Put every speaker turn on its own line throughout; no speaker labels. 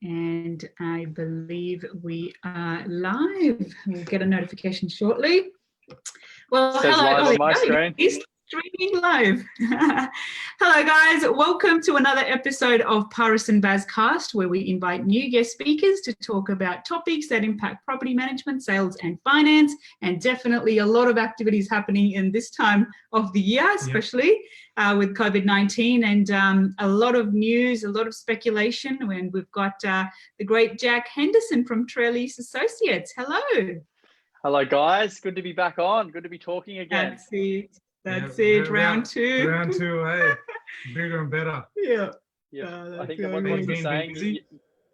And I believe we are live. We'll get a notification shortly. Well,
says
hello.
Live on my screen.
He's streaming live. Hello, guys. Welcome to another episode of Paris and Baz Cast, where we invite new guest speakers to talk about topics that impact property management, sales and finance, and definitely a lot of activities happening in this time of the year, especially with COVID-19, and a lot of news, a lot of speculation. And we've got the great Jack Henderson from Trelease Associates. Hello.
Hello, guys. Good to be back on. Good to be talking again.
That's it. That's it. Round two.
Round two, hey. Bigger and better.
Yeah.
I think what's the saying?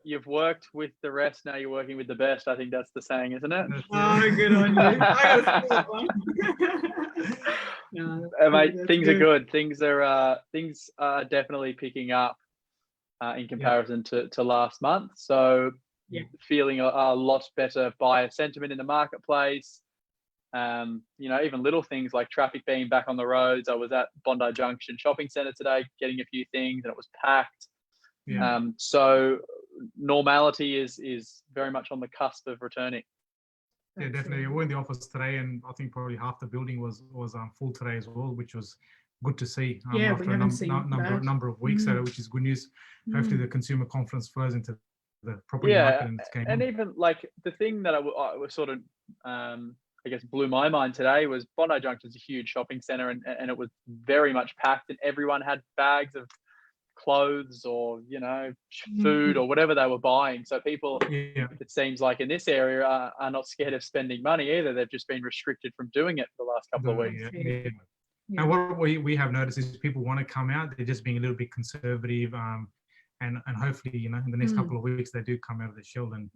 You've worked with the rest, now you're working with the best. I think that's the saying, isn't it?
Oh, good on you. I gotta see that one.
Mate, things are good. Things are definitely picking up in comparison to last month. So feeling a lot better buyer sentiment in the marketplace. Even little things like traffic being back on the roads. I was at Bondi Junction Shopping Centre today getting a few things and it was packed. So normality is very much on the cusp of returning.
Yeah, definitely. We're in the office today, and I think probably half the building was full today as well, which was good to see after a number of weeks, which is good news. Hopefully the consumer confidence flows into the property market. And
even like the thing that I was sort of I guess blew my mind today was Bondi Junction is a huge shopping centre, and it was very much packed, and everyone had bags of clothes or food or whatever they were buying. So people, it seems like in this area are not scared of spending money either. They've just been restricted from doing it for the last couple of weeks.
And what we have noticed is people want to come out. They're just being a little bit conservative. And hopefully, in the next couple of weeks, they do come out of the shell. And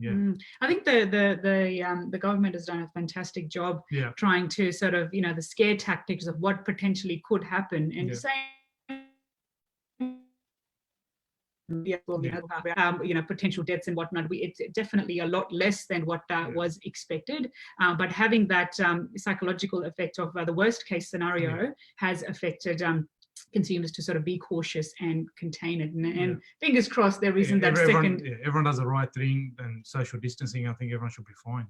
I think the government has done a fantastic job trying to sort of, the scare tactics of what potentially could happen, and saying, potential deaths and whatnot. It's definitely a lot less than what was expected. But having that psychological effect of the worst case scenario has affected consumers to sort of be cautious and contain it, and fingers crossed there isn't that second.
Everyone does the right thing, and social distancing. I think everyone should be fine.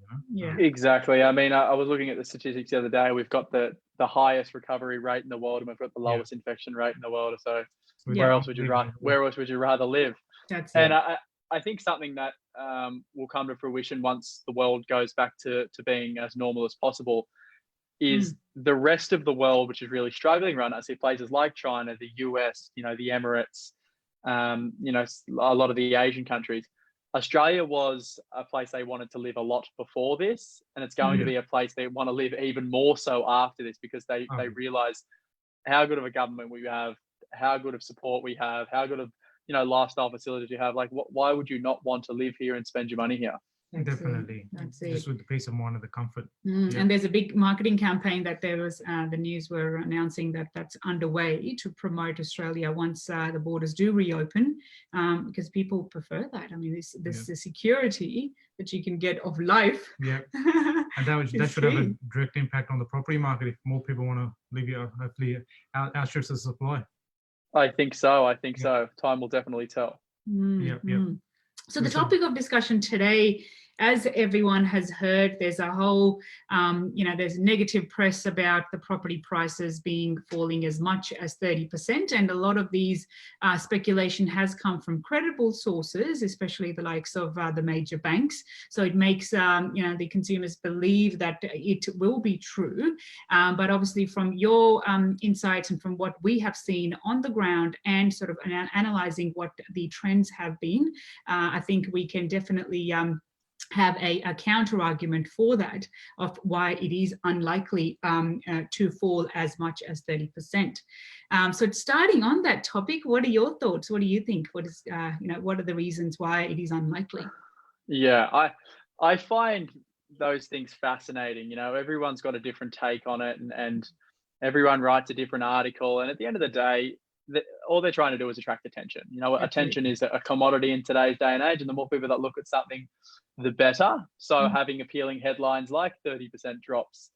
Exactly. I mean, I was looking at the statistics the other day. We've got the highest recovery rate in the world, and we've got the lowest infection rate in the world. So where else would you rather live?
That's
and I think something that will come to fruition once the world goes back to being as normal as possible is the rest of the world, which is really struggling right now. I see places like China, the US, the Emirates, a lot of the Asian countries. Australia was a place they wanted to live a lot before this, and it's going to be a place they want to live even more so after this, because they realize how good of a government we have, how good of support we have, how good of lifestyle facilities you have. Like, why would you not want to live here and spend your money here?
Definitely. Just with the peace of mind and the comfort.
And there's a big marketing campaign that there was, the news were announcing that's underway to promote Australia once the borders do reopen, because people prefer that. I mean, this the security that you can get of life.
And that should have a direct impact on the property market if more people want to live here. Hopefully outstrips the supply.
I think so. Time will definitely tell.
So the topic of discussion today, as everyone has heard, there's a whole, there's negative press about the property prices falling as much as 30%. And a lot of these speculation has come from credible sources, especially the likes of the major banks. So it makes, the consumers believe that it will be true. But obviously from your insights and from what we have seen on the ground and sort of analyzing what the trends have been, I think we can definitely have a counter argument for that of why it is unlikely to fall as much as 30%. So starting on that topic, what are your thoughts? What do you think? What is, what are the reasons why it is unlikely?
Yeah, I find those things fascinating. Everyone's got a different take on it, and everyone writes a different article. And at the end of the day, all they're trying to do is attract attention. Attention is a commodity in today's day and age, and the more people that look at something, the better. So having appealing headlines like 30% drops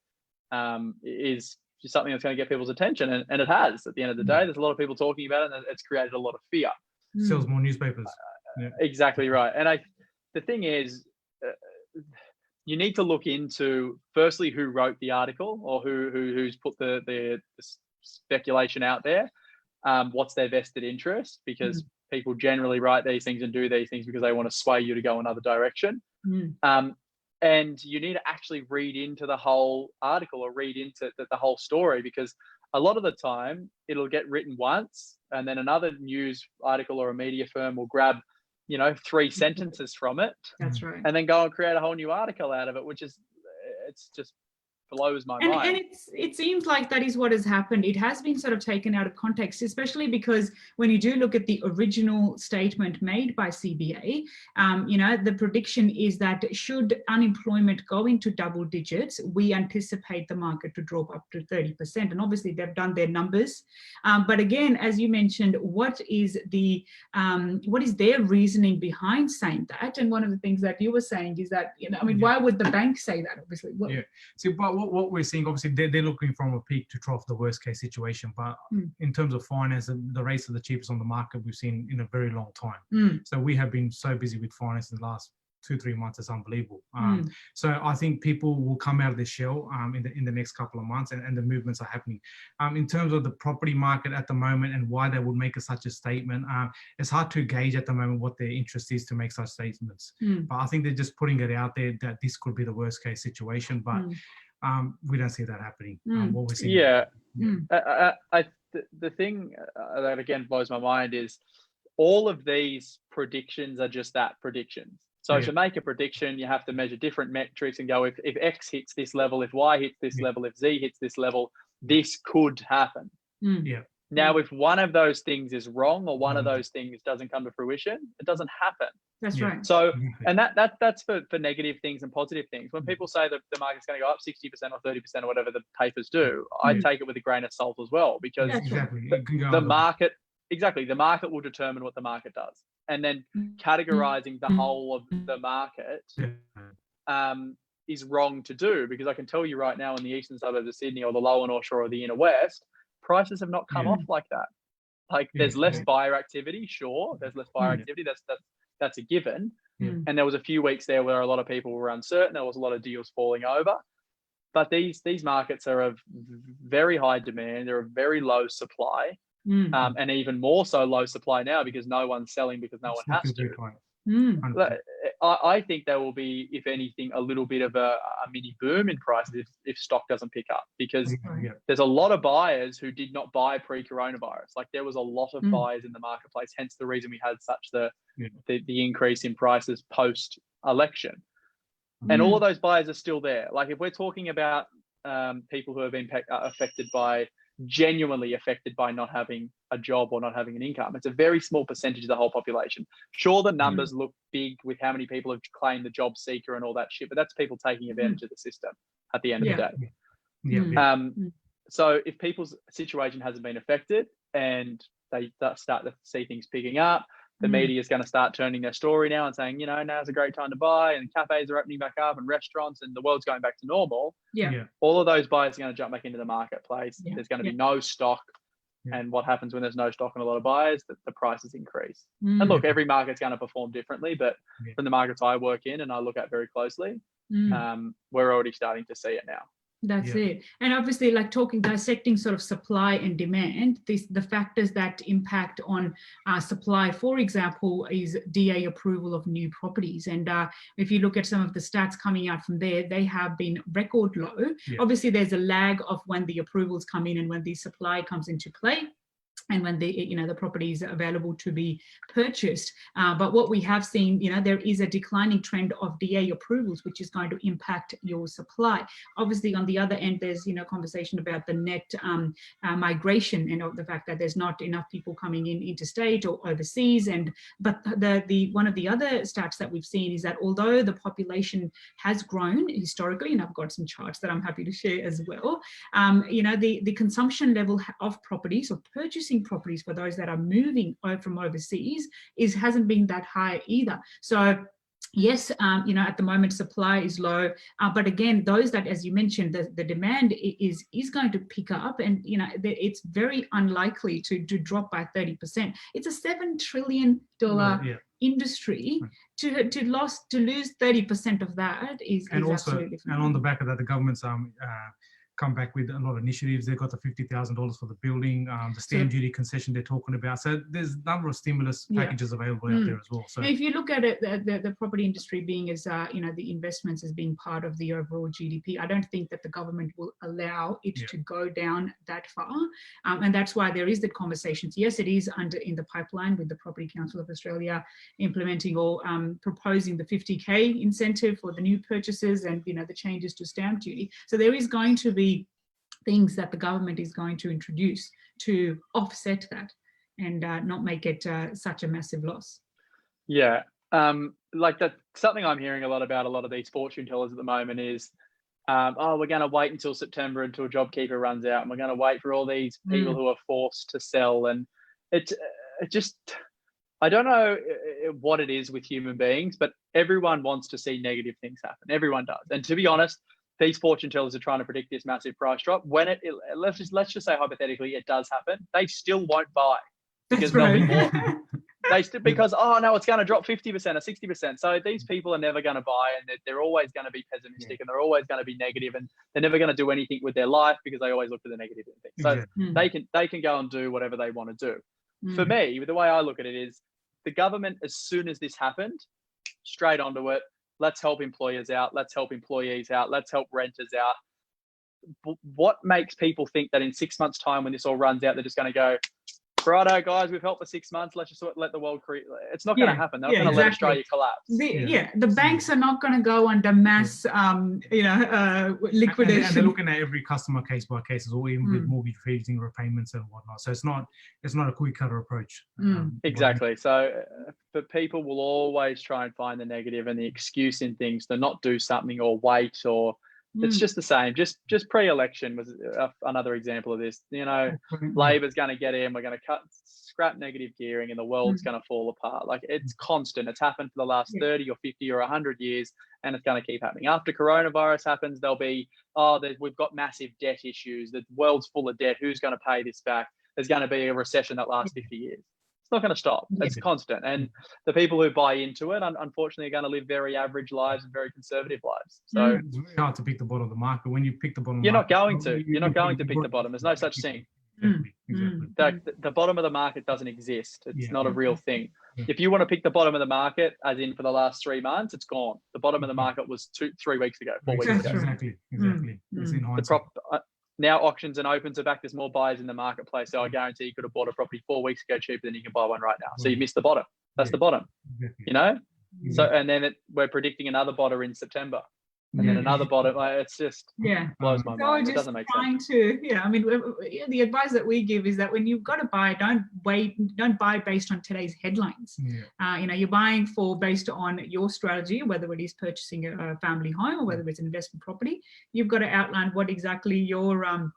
is just something that's going to get people's attention, and it has. At the end of the day, there's a lot of people talking about it, and it's created a lot of fear.
Sells more newspapers.
Exactly right. And the thing is, you need to look into, firstly, who wrote the article, or who's put the speculation out there. What's their vested interest? Because people generally write these things and do these things because they want to sway you to go another direction. And you need to actually read into the whole article, or read into the whole story, because a lot of the time it'll get written once, and then another news article or a media firm will grab 3 sentences from it.
That's right.
And then go and create a whole new article out of it, which is, it's just blows my mind.
And it seems like that is what has happened. It has been sort of taken out of context, especially because when you do look at the original statement made by CBA, the prediction is that should unemployment go into double digits, we anticipate the market to drop up to 30%. And obviously they've done their numbers. But again, as you mentioned, what is their reasoning behind saying that? And one of the things that you were saying is that, why would the bank say that? Obviously.
See, but what we're seeing, obviously, they're looking from a peak to trough, the worst case situation. But in terms of finance, the rates are the cheapest on the market we've seen in a very long time. So we have been so busy with finance in the last 2-3 months. It's unbelievable. So I think people will come out of this shell in the next couple of months, and the movements are happening. In terms of the property market at the moment and why they would make such a statement, it's hard to gauge at the moment what their interest is to make such statements. But I think they're just putting it out there that this could be the worst case situation. But we don't see that happening. What we're seeing.
The thing that again blows my mind is all of these predictions are just that, predictions. So to make a prediction, you have to measure different metrics and go, if X hits this level, if Y hits this level, if Z hits this level, this could happen. Now, if one of those things is wrong, or one of those things doesn't come to fruition, it doesn't happen.
That's right.
So, and that's for negative things and positive things. When people say that the market's going to go up 60% or 30% or whatever the papers do, I take it with a grain of salt as well, because the market will determine what the market does. And then categorizing the whole of the market is wrong to do, because I can tell you right now, in the eastern suburbs of Sydney, or the lower North Shore, or the inner west, prices have not come off like that. Like, there's less buyer activity, sure. There's less buyer activity. That's a given. And there was a few weeks there where a lot of people were uncertain. There was a lot of deals falling over. But these markets are of very high demand. They're of very low supply. And even more so low supply now, because no one's selling, because no one has to. I think there will be, if anything, a little bit of a mini boom in prices if stock doesn't pick up, because there's a lot of buyers who did not buy pre-coronavirus. Like, there was a lot of buyers in the marketplace, hence the reason we had such the increase in prices post-election. And all of those buyers are still there. Like, if we're talking about people who have been genuinely affected by not having a job or not having an income, it's a very small percentage of the whole population. Sure, the numbers look big with how many people have claimed the job seeker and all that shit, but that's people taking advantage of the system at the end of the day. So if people's situation hasn't been affected and they start to see things picking up, the media is going to start turning their story now and saying, now's a great time to buy, and cafes are opening back up, and restaurants, and the world's going back to normal. All of those buyers are going to jump back into the marketplace. There's going to be no stock. And what happens when there's no stock and a lot of buyers? The prices increase. And look, every market's going to perform differently, but from the markets I work in and I look at very closely, we're already starting to see it now.
That's it. And obviously, like dissecting sort of supply and demand, the factors that impact on supply, for example, is DA approval of new properties. And if you look at some of the stats coming out from there, they have been record low. Obviously, there's a lag of when the approvals come in and when the supply comes into play, and when the property is available to be purchased. But what we have seen, there is a declining trend of DA approvals, which is going to impact your supply. Obviously, on the other end, there's, conversation about the net migration, and the fact that there's not enough people coming in interstate or overseas. But one of the other stats that we've seen is that although the population has grown historically, and I've got some charts that I'm happy to share as well, the consumption level of properties, or purchasing properties for those that are moving from overseas, hasn't been that high either. So yes, at the moment supply is low, but again, those that, as you mentioned, the demand is going to pick up, and it's very unlikely to drop by 30%. It's a $7 trillion industry to lose 30% of that is absolutely phenomenal.
And on the back of that, the government's come back with a lot of initiatives. They've got the $50,000 for the building, the stamp duty concession they're talking about. So there's a number of stimulus packages available out there as well. So
if you look at it, the property industry being as the investments as being part of the overall GDP, I don't think that the government will allow it to go down that far, and that's why there is the conversations. Yes, it is in the pipeline with the Property Council of Australia implementing or proposing the 50K incentive for the new purchases and the changes to stamp duty. So there is going to be things that the government is going to introduce to offset that and not make it such a massive loss.
Yeah, like that's something I'm hearing a lot about a lot of these fortune tellers at the moment is, we're going to wait until September until JobKeeper runs out, and we're going to wait for all these people who are forced to sell. And it just, I don't know what it is with human beings, but everyone wants to see negative things happen. Everyone does. And to be honest, these fortune tellers are trying to predict this massive price drop. When let's just say hypothetically it does happen, they still won't buy because there'll be more. Because it's going to drop 50% or 60%. So these people are never going to buy, and they're always going to be pessimistic, and they're always going to be negative, and they're never going to do anything with their life because they always look for the negative in things. So they can go and do whatever they want to do. For me, the way I look at it is the government, as soon as this happened, straight onto it. Let's help employers out. Let's help employees out. Let's help renters out. What makes people think that in 6 months' time, when this all runs out, they're just going to go, righto, guys, we've helped for 6 months. Let's just let the world create. It's not going to happen. They're not going to let Australia collapse.
The banks are not going to go under mass, liquidation.
And they're looking at every customer case by case, or even with mortgage freezing repayments and whatnot. So it's not a quick cutter approach.
Exactly. So, but people will always try and find the negative and the excuse in things to not do something or wait, or it's just the same. Just pre-election was another example of this. Labor's going to get in. We're going to scrap negative gearing, and the world's going to fall apart. Like, it's constant. It's happened for the last 30 or 50 or 100 years, and it's going to keep happening. After coronavirus happens, there'll be, we've got massive debt issues. The world's full of debt. Who's going to pay this back? There's going to be a recession that lasts 50 years. It's not going to stop. It's constant. And the people who buy into it, unfortunately, are going to live very average lives and very conservative lives. So
it's very hard to pick the bottom of the market. When you pick the bottom,
you're not going to pick the bottom. There's no such thing.
Exactly.
The bottom of the market doesn't exist. It's not a real thing. If you want to pick the bottom of the market, as in for the last 3 months, it's gone. The bottom of the market was 3 weeks ago, 4 weeks ago.
Exactly. It's in hindsight.
Now auctions and opens are back. There's more buyers in the marketplace. So I guarantee you could have bought a property 4 weeks ago cheaper than you can buy one right now. So you missed the bottom. That's the bottom. So, and then we're predicting another bottom in September. And then another bottom. It's just blows my mind. It doesn't make sense.
The advice that we give is that when you've got to buy, don't buy based on today's headlines. You're buying based on your strategy, whether it is purchasing a family home or whether it's an investment property. You've got to outline what exactly your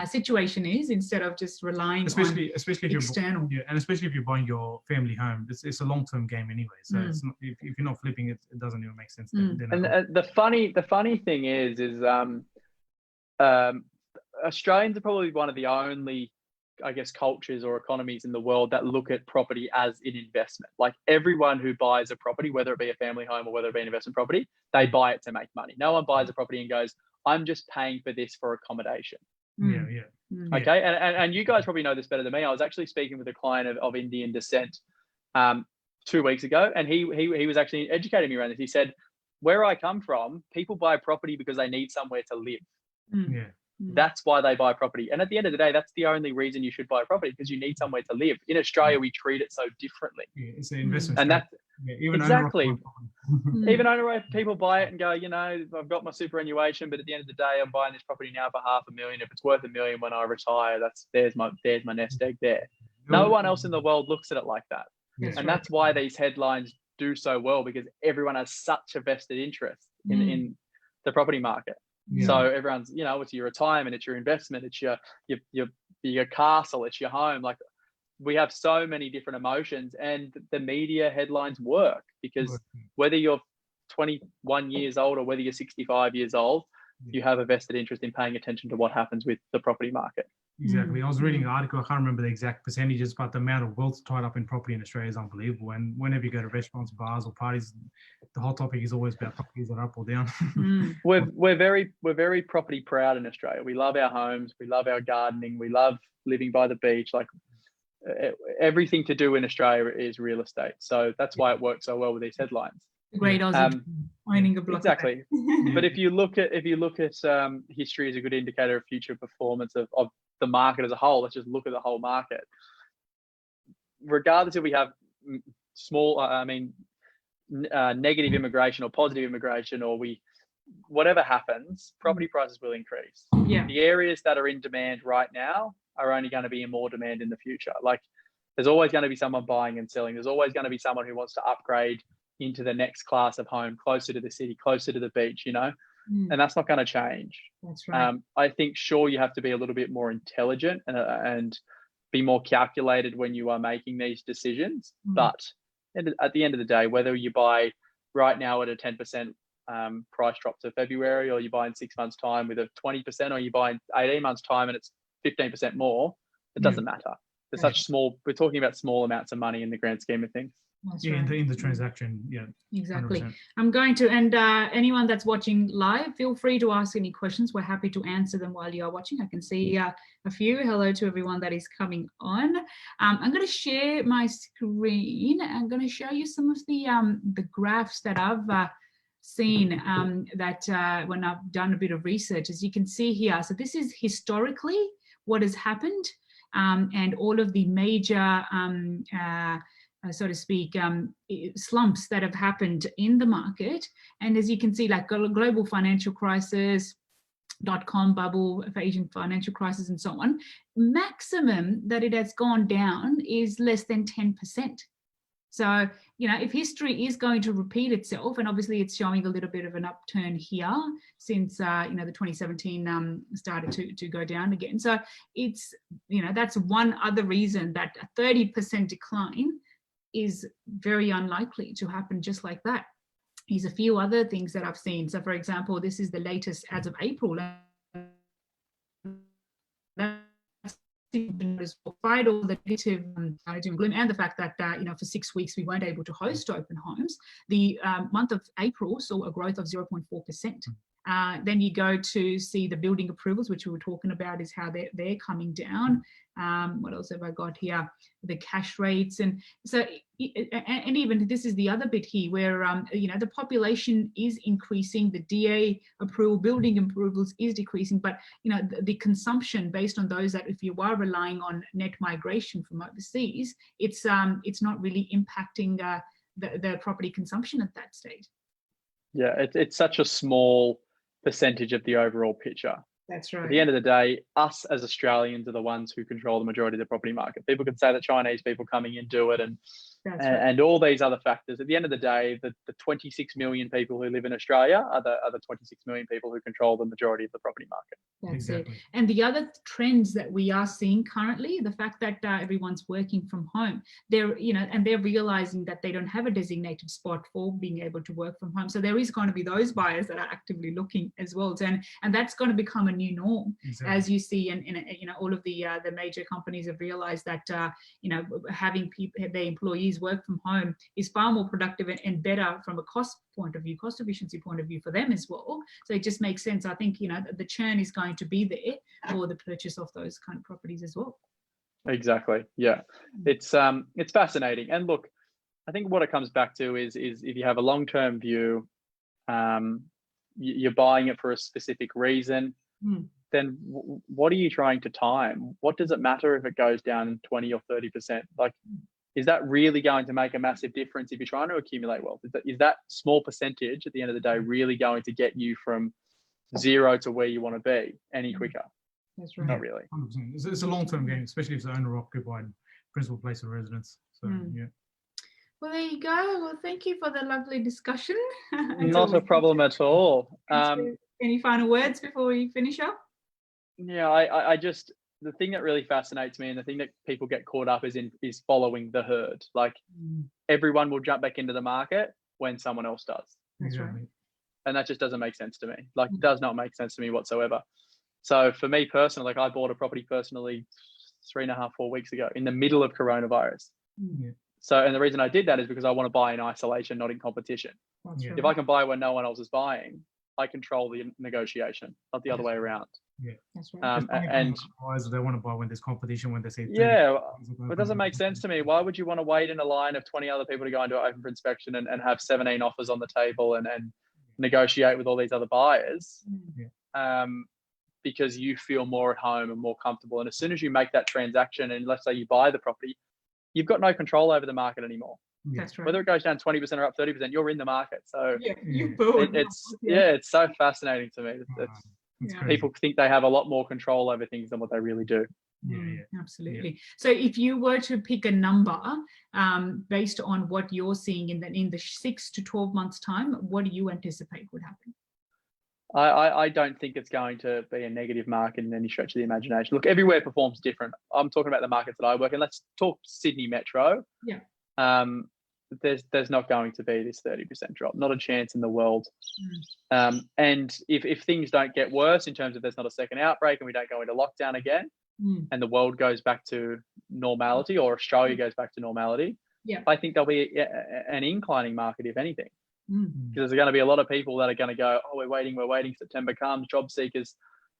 situation is, instead of just relying
especially
on
if
external.
And especially if you're buying your family home, it's a long-term game anyway. So it's not, if you're not flipping it, it doesn't even make sense.
And the funny thing is Australians are probably one of the only, I guess, cultures or economies in the world that look at property as an investment. Like, everyone who buys a property, whether it be a family home or whether it be an investment property, they buy it to make money. No one buys a property and goes, I'm just paying for this for accommodation. Okay, and you guys probably know this better than me. I was actually speaking with a client of Indian descent 2 weeks ago, and he was actually educating me around this. He said, where I come from, people buy property because they need somewhere to live. That's why they buy property. And at the end of the day, that's the only reason you should buy a property, because you need somewhere to live. In Australia, we treat it so differently.
It's an investment.
And that's
exactly.
Even owner people buy it and go, I've got my superannuation, but at the end of the day, I'm buying this property now for $500,000. If it's worth $1 million when I retire, there's my nest egg there. No one else in the world looks at it like that. That's why these headlines do so well, because everyone has such a vested interest in the property market. So everyone's, it's your retirement, it's your investment, it's your castle, it's your home. Like, we have so many different emotions, and the media headlines work because whether you're 21 years old or whether you're 65 years old, you have a vested interest in paying attention to what happens with the property market.
Exactly. I was reading an article, I can't remember the exact percentages, but the amount of wealth tied up in property in Australia is unbelievable. And whenever you go to restaurants, bars or parties, the whole topic is always about properties that are up or down.
We're very property proud in Australia. We love our homes, we love our gardening, we love living by the beach. Like everything to do in Australia is real estate. So that's why it works so well with these headlines.
Great Aussie owning a block.
Exactly. But if you look at history as a good indicator of future performance of the market as a whole, let's just look at the whole market. Regardless if we have negative immigration or positive immigration, or whatever happens, property prices will increase.
Yeah.
The areas that are in demand right now are only going to be in more demand in the future. Like there's always going to be someone buying and selling. There's always going to be someone who wants to upgrade into the next class of home, closer to the city, closer to the beach, and that's not going to change.
That's right.
I think sure you have to be a little bit more intelligent and be more calculated when you are making these decisions. But at the end of the day, whether you buy right now at a 10% price drop to February, or you buy in 6 months' time with a 20%, or you buy in 18 months' time and it's 15% more, it doesn't matter. We're talking about small amounts of money in the grand scheme of things.
That's
right.
right.
in the transaction,
exactly.
100%.
I'm going to, and anyone that's watching live, feel free to ask any questions. We're happy to answer them while you are watching. I can see a few. Hello to everyone that is coming on. I'm going to share my screen. I'm going to show you some of the graphs that I've seen that when I've done a bit of research, as you can see here. So this is historically what has happened, and all of the major so to speak, slumps that have happened in the market. And as you can see, like global financial crisis, .com bubble, Asian financial crisis, and so on, maximum that it has gone down is less than 10%. So, if history is going to repeat itself, and obviously it's showing a little bit of an upturn here since, the 2017 started to go down again. So it's, that's one other reason that a 30% decline is very unlikely to happen just like that. Here's a few other things that I've seen. So for example, this is the latest as of April. Despite all the negative doom gloom and the fact that for 6 weeks we weren't able to host open homes, the month of April saw a growth of 0.4%. Then you go to see the building approvals, which we were talking about, is how they're coming down. What else have I got here? The cash rates, and so, and even this is the other bit here where the population is increasing, the DA approval, building approvals is decreasing, but the consumption based on those that, if you are relying on net migration from overseas, it's not really impacting the property consumption at that stage.
Yeah, it's such a small percentage of the overall picture.
That's right.
At the end of the day, us as Australians are the ones who control the majority of the property market. People can say the Chinese people coming in do it, and all these other factors. At the end of the day, the 26 million people who live in Australia are the 26 million people who control the majority of the property market.
That's
exactly.
it. And the other trends that we are seeing currently, the fact that everyone's working from home, they're realizing that they don't have a designated spot for being able to work from home. So there is going to be those buyers that are actively looking as well. And that's going to become a new norm, exactly. As you see, and all of the major companies have realized that having their employees work from home is far more productive and better from a cost efficiency point of view for them as well. So it just makes sense. I think the churn is going to be there for the purchase of those kind of properties as well.
Exactly. Yeah, it's fascinating. And look, I think what it comes back to is if you have a long-term view, you're buying it for a specific reason. Then what are you trying to time? What does it matter if it goes down 20 or 30%? Like, is that really going to make a massive difference if you're trying to accumulate wealth? Is that small percentage at the end of the day really going to get you from zero to where you want to be any quicker?
That's right.
Not really.
100%. It's a long-term game, especially if it's owner-occupied principal place of residence. So, yeah.
Well, there you go. Well, thank you for the lovely discussion.
Not a problem at all.
Any final words before we finish up?
Yeah, I just, the thing that really fascinates me and the thing that people get caught up is following the herd. Like everyone will jump back into the market when someone else does.
That's right.
And that just doesn't make sense to me. Like, it does not make sense to me whatsoever. So for me personally, like I bought a property personally 3.5, 4 weeks ago in the middle of coronavirus.
Yeah.
So, and the reason I did that is because I want to buy in isolation, not in competition.
Yeah.
If I can buy when no one else is buying, I control the negotiation, not the other way around.
Yeah,
that's right.
And
they want to buy when there's competition, when they say
it doesn't make sense to me. Why would you want to wait in a line of 20 other people to go into open for inspection and have 17 offers on the table and negotiate with all these other buyers? Because you feel more at home and more comfortable. And as soon as you make that transaction, and let's say you buy the property, you've got no control over the market anymore.
That's right.
Whether it goes down 20% or up 30%, you're in the market. So it's so fascinating to me. People think they have a lot more control over things than what they really do.
Absolutely. So if you were to pick a number based on what you're seeing in the 6 to 12 months time, what do you anticipate would happen?
I don't think it's going to be a negative market in any stretch of the imagination. Look, everywhere performs different. I'm talking about the markets that I work in. Let's talk Sydney Metro. There's not going to be this 30% drop. Not a chance in the world. And if things don't get worse in terms of there's not a second outbreak and we don't go into lockdown again, and the world goes back to normality, or Australia goes back to normality, I think there'll be an inclining market, if anything. Because there's going to be a lot of people that are going to go, oh, we're waiting, September comes, job seekers,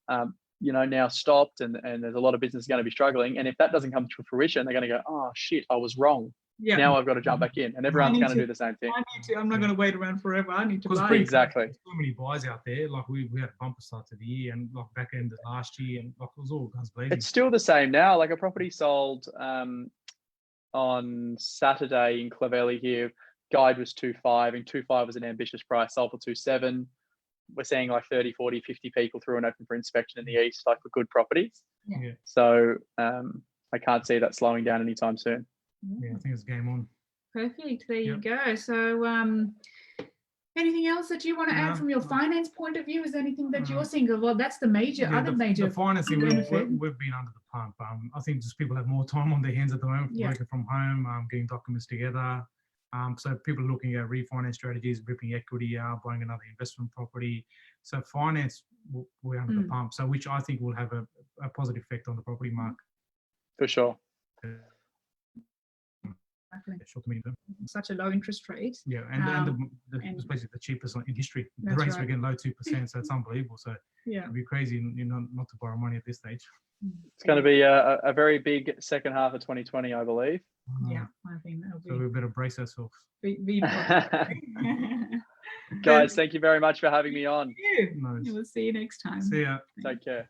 now stopped, and there's a lot of business going to be struggling. And if that doesn't come to fruition, they're going to go, oh shit, I was wrong. Now I've got to jump back in, and everyone's going to do the same thing.
I'm not going to wait around forever. I need to buy.
Exactly.
There's so many buys out there. Like we had a bumper start to the year, and like back end of last year, and like it was all guns blazing.
It's still the same now. Like a property sold on Saturday in Clovelly here. Guide was 2.5, and 2.5 was an ambitious price. Sold for 2.7. We're seeing like 30, 40, 50 people through and open for inspection in the east, like for good properties. So I can't see that slowing down anytime soon.
I think it's game on.
Perfect. There you go. So anything else that you want to add from your finance point of view? Is there anything that you're seeing? Well, that's the major
the financing we've been under the pump. I think just people have more time on their hands at the moment, working from home, getting documents together. So people are looking at refinance strategies, ripping equity out, buying another investment property. So finance, we're under the pump. So which I think will have a positive effect on the property market.
For sure.
Short to medium term.
Such a low interest rate.
Yeah, and it's basically the cheapest in history. The rates were getting low 2%, so it's unbelievable. So it'd be crazy, not to borrow money at this stage.
It's going to be a very big second half of 2020, I believe.
Yeah, I think that'll be.
So we better brace ourselves.
Guys, thank you very much for having me on.
We'll see you next time.
See ya.
Take care.